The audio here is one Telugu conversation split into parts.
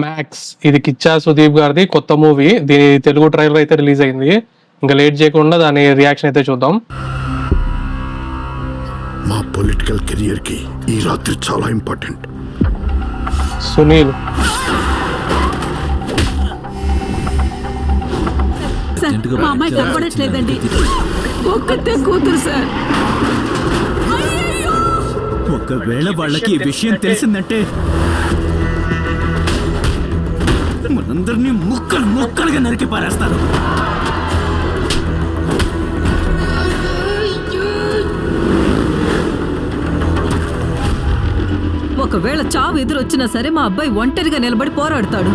మ్యాక్స్ ఇది కిచ్చా సుదీప్ గారిది కొత్త మూవీ. దీని తెలుగు ట్రైలర్ అయితే రిలీజ్ అయింది. ఇంకా లేట్ చేయకుండా దాని రియాక్షన్ అయితే చూద్దాం. మా పొలిటికల్ కెరియర్ కి ఈ రాత్రి చాలా ఇంపార్టెంట్. సునీల్ మా అమ్మాయి కనపడట్లేదండి. ఒక్కతే కూతురు సార్. ఒకవేళ వాళ్ళకి ఈ విషయం తెలిసిందంటే మనందరినీ ముక్కలు ముక్కలుగా నరికి పారేస్తారు. ఒకవేళ చావు ఎదురొచ్చినా సరే మా అబ్బాయి ఒంటరిగా నిలబడి పోరాడతాడు.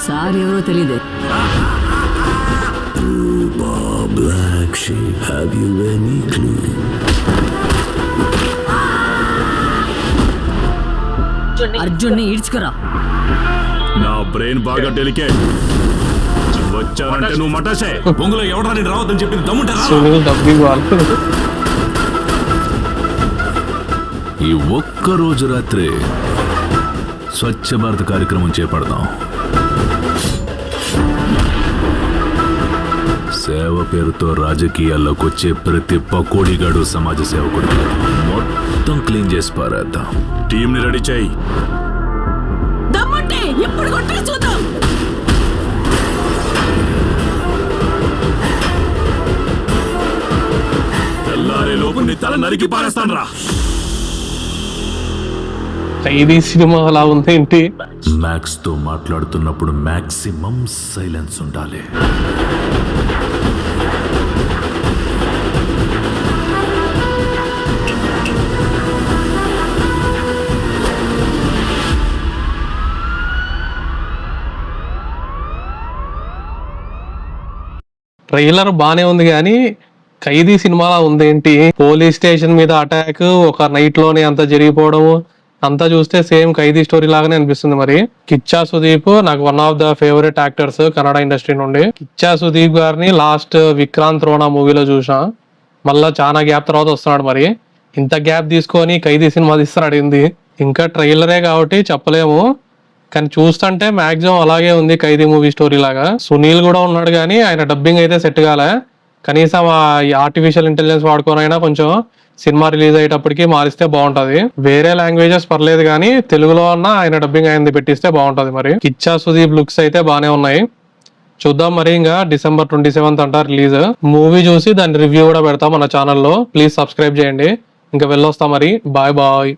సార్ ఎవరో తెలియదే. Black sheep, have you any clue? అర్జున్ని ఈడ్చుకురా. నా బ్రెయిన్ బాగా డెలికేట్. వచ్చానంటే నువ్వు మటాసే పొంగులో ఎవడని రావద్దని చెప్పింది దమ్ముంటే సునీల్ డబ్బింగ్ వాళ్ళు. ఈ ఒక్క రోజు రాత్రి స్వచ్ఛ భారత్ కార్యక్రమం చేపడదాం. సేవ పేరుతో రాజకీయాల్లోకి వచ్చే ప్రతి పకోడీగాడు సమాజ సేవకుడు. మొత్తం క్లీన్ చేసి పారేద్దాం. టీంని రెడీ చేయి. దమ్ముంటే ఇప్పుడు కొట్టే చూద్దాం. తెల్లారే లోపు నీ తల నరికి పారేస్తాను రా. ఇది సినిమా అలా ఉంది ఏంటి? మ్యాక్స్ తో మాట్లాడుతున్నప్పుడు మాక్సిమం సైలెన్స్ ఉండాలి. ట్రైలర్ బానే ఉంది కానీ ఖైదీ సినిమాలా ఉందేంటి? పోలీస్ స్టేషన్ మీద అటాక్ ఒక నైట్ లోనే అంత జరిగిపోవడము అంతా చూస్తే సేమ్ ఖైదీ స్టోరీ లాగానే అనిపిస్తుంది. మరి కిచ్చా సుదీప్ నాకు one of the favourite actors Kannada industry నుండి. కిచ్చా సుదీప్ గారిని లాస్ట్ విక్రాంత్ రోనా మూవీలో చూసా. మళ్ళా చాలా గ్యాప్ తర్వాత వస్తున్నాడు. మరి ఇంత గ్యాప్ తీసుకొని ఖైదీ సినిమా తీస్తున్నాడు ఏంది? ఇంకా ట్రైలరే కాబట్టి చెప్పలేము, కానీ చూస్తుంటే మాక్సిమం అలాగే ఉంది ఖైదీ మూవీ స్టోరీ లాగా. సునీల్ కూడా ఉన్నాడు కానీ ఆయన డబ్బింగ్ అయితే సెట్ కాలే. కనీసం ఆ ఆర్టిఫిషియల్ ఇంటెలిజెన్స్ వాడుకోనైనా కొంచెం సినిమా రిలీజ్ అయ్యేటప్పటికి మారిస్తే బాగుంటది. వేరే లాంగ్వేజెస్ పర్లేదు కానీ తెలుగులో అన్న ఆయన డబ్బింగ్ అయింది పెట్టిస్తే బాగుంటది. మరి కిచ్చా సుదీప్ లుక్స్ అయితే బానే ఉన్నాయి. చూద్దాం మరి. ఇంకా December 27th అంట రిలీజ్. మూవీ చూసి దాని రివ్యూ కూడా పెడతాం మన ఛానల్లో. ప్లీజ్ సబ్స్క్రైబ్ చేయండి. ఇంకా వెళ్ళొస్తాం మరి. Bye bye.